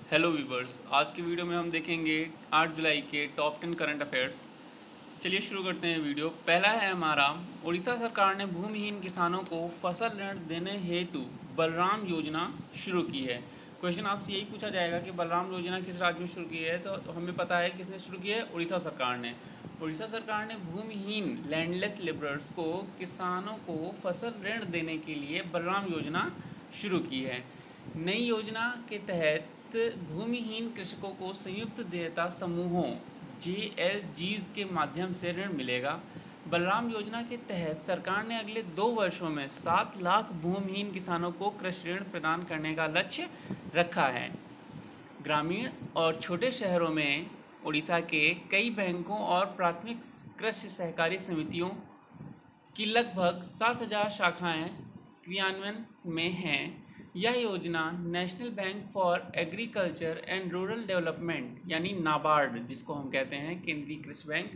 Hello viewers, आज के video में हम देखेंगे 8 जुलाई के टॉप 10 करंट अफेयर्स। चलिए शुरू करते हैं वीडियो। पहला है हमारा, उड़ीसा सरकार ने भूमिहीन किसानों को फसल ऋण देने हेतु बलराम योजना शुरू की है। क्वेश्चन आपसे यही पूछा जाएगा कि बलराम योजना किस राज्य में शुरू की है, तो हमें पता है किसने शुरू की है, उड़ीसा सरकार ने। उड़ीसा सरकार ने भूमिहीन लैंडलेस लेबरर्स को, किसानों को फसल ऋण देने के लिए बलराम योजना शुरू की है। नई योजना के तहत भूमिहीन कृषकों को संयुक्त देयता समूहों JLGs के माध्यम से ऋण मिलेगा। बलराम योजना के तहत सरकार ने अगले 2 वर्षों में 7 लाख भूमिहीन किसानों को कृषि ऋण प्रदान करने का लक्ष्य रखा है। ग्रामीण और छोटे शहरों में उड़ीसा के कई बैंकों और प्राथमिक कृषि सहकारी समितियों की लगभग 7,000 शाखाएं क्रियान्वयन में हैं। यह योजना national bank for agriculture and rural development यानी नाबार्ड, जिसको हम कहते हैं केंद्रीय कृषि बैंक,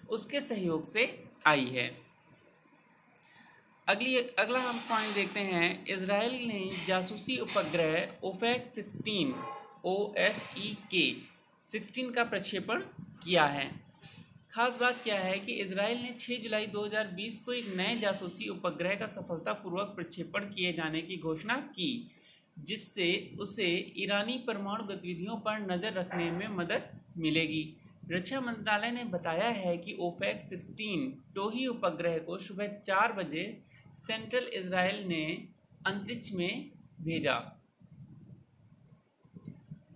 उसके सहयोग से आई है। अगला हम पॉइंट देखते हैं। इजराइल ने जासूसी उपग्रह OFEK 16 का प्रक्षेपण किया है। खास बात क्या है कि इजराइल ने 6 जुलाई 2020 को एक नए जासूसी उपग्रह का सफलतापूर्वक प्रक्षेपण किए जाने की घोषणा की, जिससे उसे ईरानी परमाणु गतिविधियों पर नज़र रखने में मदद मिलेगी। रक्षा मंत्रालय ने बताया है कि OFEK 16 टोही उपग्रह को सुबह 4 बजे सेंट्रल इजराइल ने अंतरिक्ष में भेजा।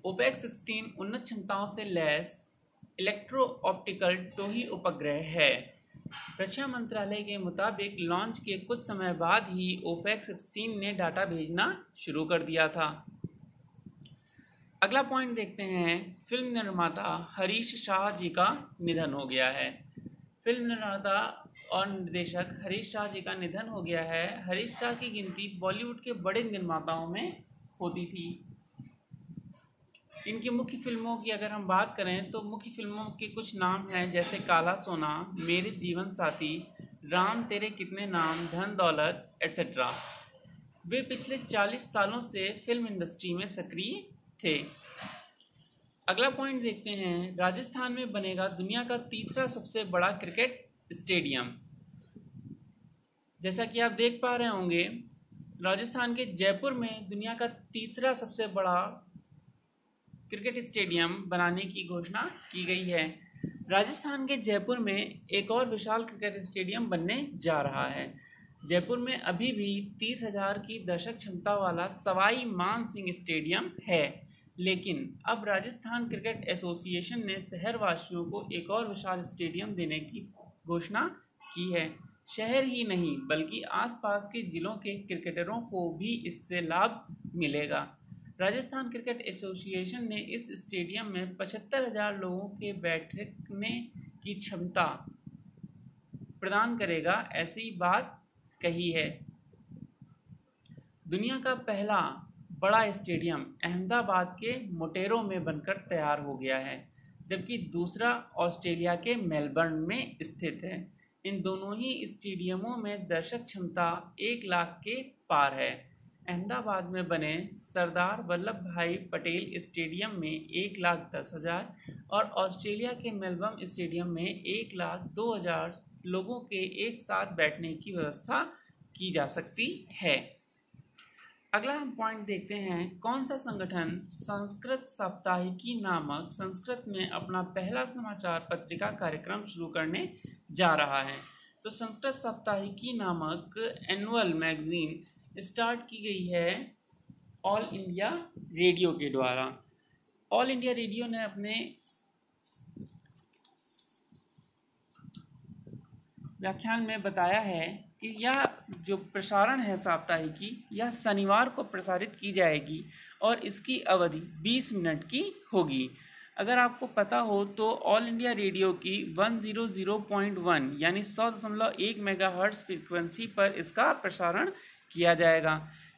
OPEC 16 उन्नत क्षमताओं से लैस इलेक्ट्रो ऑप्टिकल टोही उपग्रह है। रक्षा मंत्रालय के मुताबिक लॉन्च के कुछ समय बाद ही OPEC 16 ने डाटा भेजना शुरू कर दिया था। अगला पॉइंट देखते हैं। फिल्म निर्माता हरीश शाह जी का निधन हो गया है। फिल्म निर्माता और निर्देशक हरीश शाह जी का निधन हो गया है। हरीश शाह की गिनती बॉलीवुड के बड़े निर्माताओं में होती थी। इनकी मुख्य फिल्मों की अगर हम बात करें तो मुख्य फिल्मों के कुछ नाम हैं, जैसे काला सोना, मेरे जीवन साथी, राम तेरे कितने नाम, धन दौलत एट्सेट्रा। वे पिछले 40 सालों से फिल्म इंडस्ट्री में सक्रिय थे। अगला पॉइंट देखते हैं। राजस्थान में बनेगा दुनिया का तीसरा सबसे बड़ा क्रिकेट स्टेडियम। जैसा कि आप देख पा रहे होंगे, राजस्थान के जयपुर में दुनिया का तीसरा सबसे बड़ा क्रिकेट स्टेडियम बनाने की घोषणा की गई है। राजस्थान के जयपुर में एक और विशाल क्रिकेट स्टेडियम बनने जा रहा है। जयपुर में अभी भी 30,000 की दर्शक क्षमता वाला सवाई मान सिंह स्टेडियम है, लेकिन अब राजस्थान क्रिकेट एसोसिएशन ने शहरवासियों को एक और विशाल स्टेडियम देने की घोषणा की है। शहर ही नहीं बल्कि आसपास के जिलों के क्रिकेटरों को भी इससे लाभ मिलेगा। राजस्थान क्रिकेट एसोसिएशन ने इस स्टेडियम में 75,000 लोगों के बैठने की क्षमता प्रदान करेगा, ऐसी बात कही है। दुनिया का पहला बड़ा स्टेडियम अहमदाबाद के मोटेरो में बनकर तैयार हो गया है, जबकि दूसरा ऑस्ट्रेलिया के मेलबर्न में स्थित है। इन दोनों ही स्टेडियमों में दर्शक क्षमता 1 लाख के पार है। अहमदाबाद में बने सरदार वल्लभ भाई पटेल स्टेडियम में 1,10,000 और ऑस्ट्रेलिया के मेलबर्न स्टेडियम में 1,02,000 लोगों के एक साथ बैठने की व्यवस्था की जा सकती है। अगला हम पॉइंट देखते हैं। कौन सा संगठन संस्कृत साप्ताहिकी नामक संस्कृत में अपना पहला समाचार पत्रिका कार्यक्रम शुरू करने जा रहा है? तो संस्कृत साप्ताहिकी नामक एनुअल मैगजीन स्टार्ट की गई है ऑल इंडिया रेडियो के द्वारा। ऑल इंडिया रेडियो ने अपने व्याख्यान में बताया है कि यह जो प्रसारण है साप्ताहिकी, यह शनिवार को प्रसारित की जाएगी और इसकी अवधि 20 मिनट की होगी। अगर आपको पता हो तो ऑल इंडिया रेडियो की 100.1 यानी 100.1 मेगाहर्ट्ज़ फ्रीक्वेंसी पर इसका प्रसारण किया जाएगा।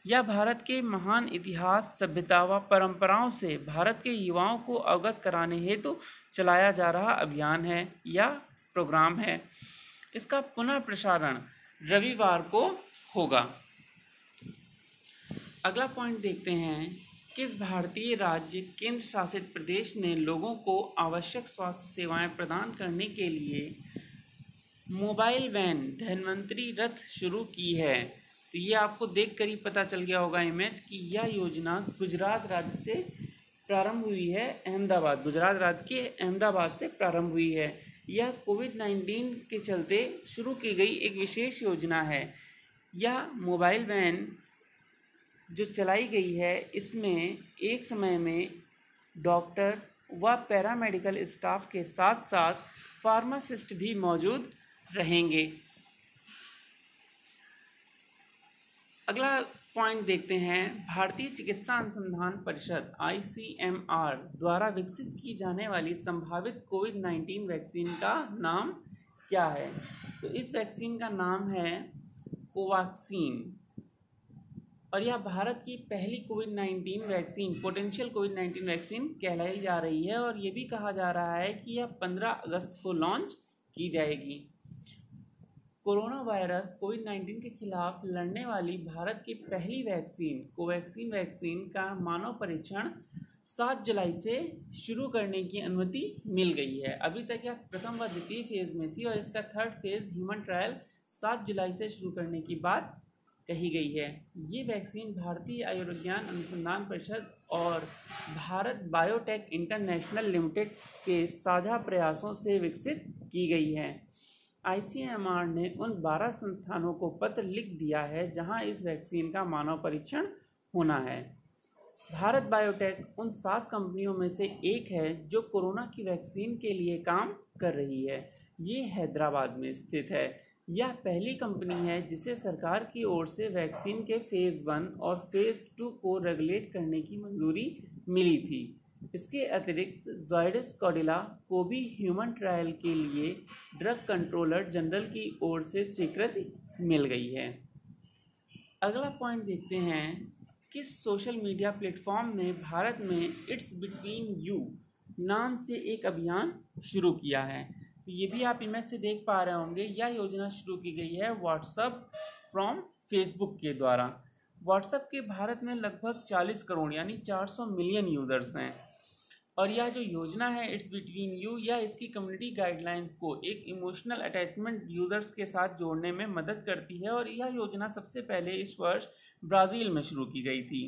यह भारत के महान इतिहास, सभ्यता व परंपराओं से भारत के युवाओं को अवगत कराने हेतु चलाया जा रहा अभियान है या प्रोग्राम है। इसका पुनः प्रसारण रविवार को होगा। अगला पॉइंट देखते हैं। किस भारतीय राज्य केंद्र शासित प्रदेश ने लोगों को आवश्यक स्वास्थ्य सेवाएं प्रदान करने के लिए मोबाइल वैन धन्वंतरी रथ शुरू की है? तो ये आपको देखकर ही पता चल गया होगा इमेज कि यह योजना गुजरात राज्य से प्रारंभ हुई है। अहमदाबाद, गुजरात राज्य के अहमदाबाद से प्रारंभ हुई है। यह कोविड-19 के चलते शुरू की गई एक विशेष योजना है। यह मोबाइल वैन जो चलाई गई है, इसमें एक समय में डॉक्टर व पैरामेडिकल स्टाफ के साथ साथ फार्मासिस्ट भी मौजूद रहेंगे। अगला पॉइंट देखते हैं। भारतीय चिकित्सा अनुसंधान परिषद ICMR द्वारा विकसित की जाने वाली संभावित कोविड-19 वैक्सीन का नाम क्या है? तो इस वैक्सीन का नाम है कोवैक्सीन और यह भारत की पहली कोविड-19 वैक्सीन, पोटेंशियल कोविड-19 वैक्सीन कहलाई जा रही है और ये भी कहा जा रहा है कि यह 15 अगस्त को लॉन्च की जाएगी। कोरोना वायरस कोविड-19 के खिलाफ लड़ने वाली भारत की पहली वैक्सीन कोवैक्सीन वैक्सीन का मानव परीक्षण 7 जुलाई से शुरू करने की अनुमति मिल गई है। अभी तक यह प्रथम व द्वितीय फेज़ में थी और इसका थर्ड फेज़ ह्यूमन ट्रायल 7 जुलाई से शुरू करने की बात कही गई है। ये वैक्सीन भारतीय आयुर्विज्ञान अनुसंधान परिषद और भारत बायोटेक इंटरनेशनल लिमिटेड के साझा प्रयासों से विकसित की गई है। ICMR ने उन 12 संस्थानों को पत्र लिख दिया है जहां इस वैक्सीन का मानव परीक्षण होना है। भारत बायोटेक उन 7 कंपनियों में से एक है जो कोरोना की वैक्सीन के लिए काम कर रही है। ये हैदराबाद में स्थित है। यह पहली कंपनी है जिसे सरकार की ओर से वैक्सीन के फेज़ 1 और फेज़ 2 को रेगुलेट करने की मंजूरी मिली थी। इसके अतिरिक्त जायडस कैडिला को भी ह्यूमन ट्रायल के लिए ड्रग कंट्रोलर जनरल की ओर से स्वीकृति मिल गई है। अगला पॉइंट देखते हैं। किस सोशल मीडिया प्लेटफॉर्म ने भारत में इट्स बिटवीन यू नाम से एक अभियान शुरू किया है? तो ये भी आप इमेज से देख पा रहे होंगे। यह योजना शुरू की गई है व्हाट्सएप फ्रॉम फेसबुक के द्वारा। व्हाट्सएप के भारत में लगभग 40 करोड़ यानी 400 मिलियन यूज़र्स हैं और यह जो योजना है इट्स बिटवीन यू, यह इसकी कम्युनिटी गाइडलाइंस को एक इमोशनल अटैचमेंट यूज़र्स के साथ जोड़ने में मदद करती है और यह योजना सबसे पहले इस वर्ष ब्राज़ील में शुरू की गई थी।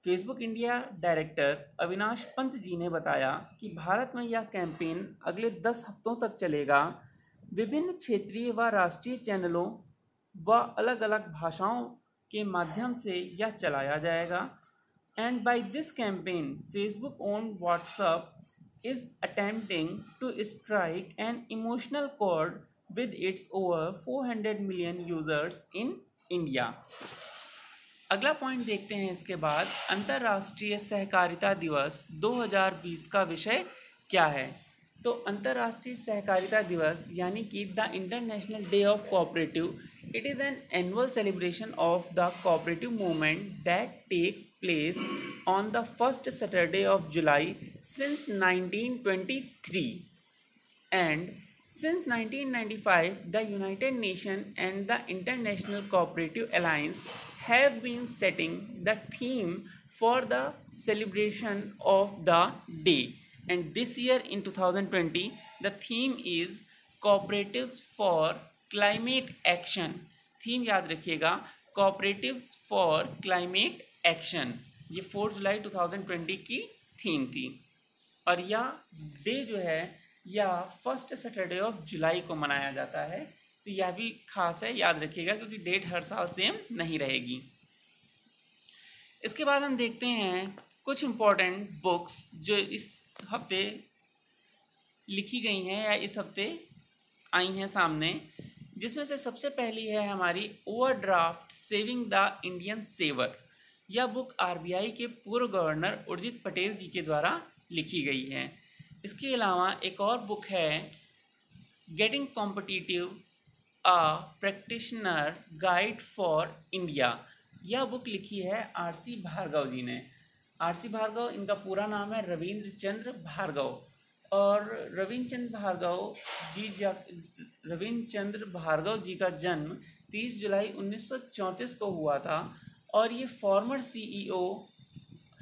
Facebook India director Avinash Pant ji ने बताया कि भारत में यह कैंपेन अगले 10 हफ्तों तक चलेगा। विभिन्न क्षेत्रीय व राष्ट्रीय चैनलों व अलग अलग भाषाओं के माध्यम से यह चलाया जाएगा। And by this campaign, Facebook-owned WhatsApp is attempting to strike an emotional chord with its over 400 million users in India. अगला पॉइंट देखते हैं इसके बाद। अंतर्राष्ट्रीय सहकारिता दिवस 2020 का विषय क्या है? तो अंतर्राष्ट्रीय सहकारिता दिवस यानी कि the international day of cooperative, it is an annual celebration of the cooperative movement that takes place on the first Saturday of July since 1923, and since 1995 the United Nations and the International Cooperative Alliance have been setting the theme for the celebration of the day, and this year in 2020 the theme is Cooperatives for climate action. Theme याद रखिएगा, cooperatives for climate action. ये 4 जुलाई 2020 की theme थी और यह day जो है यह फर्स्ट सैटरडे ऑफ जुलाई को मनाया जाता है। तो यह भी खास है, याद रखिएगा, क्योंकि डेट हर साल सेम नहीं रहेगी। इसके बाद हम देखते हैं कुछ इम्पोर्टेंट बुक्स जो इस हफ्ते लिखी गई हैं या इस हफ्ते आई हैं सामने, जिसमें से सबसे पहली है हमारी overdraft saving the Indian saver. यह बुक RBI के पूर्व गवर्नर उर्जित पटेल जी के द्वारा लिखी गई है। इसके अलावा एक और बुक है getting competitive a practitioner guide for India. यह बुक लिखी है RC भार्गव जी ने। RC भार्गव, इनका पूरा नाम है रविंद्र चंद्र भार्गव और रविंद्र चंद्र भार्गव जी का जन्म 30 जुलाई 1934 को हुआ था और ये फॉर्मर सीईओ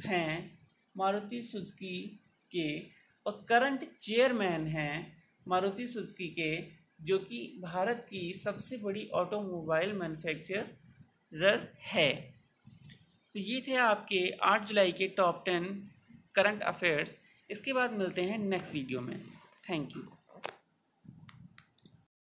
हैं मारुति सुजुकी के और करंट चेयरमैन हैं मारुति सुजुकी के, जो कि भारत की सबसे बड़ी ऑटोमोबाइल मैन्युफैक्चरर है। तो ये थे आपके 8 जुलाई के टॉप 10 करंट अफेयर्स। इसके बाद मिलते हैं नेक्स्ट वीडियो में। Thank you.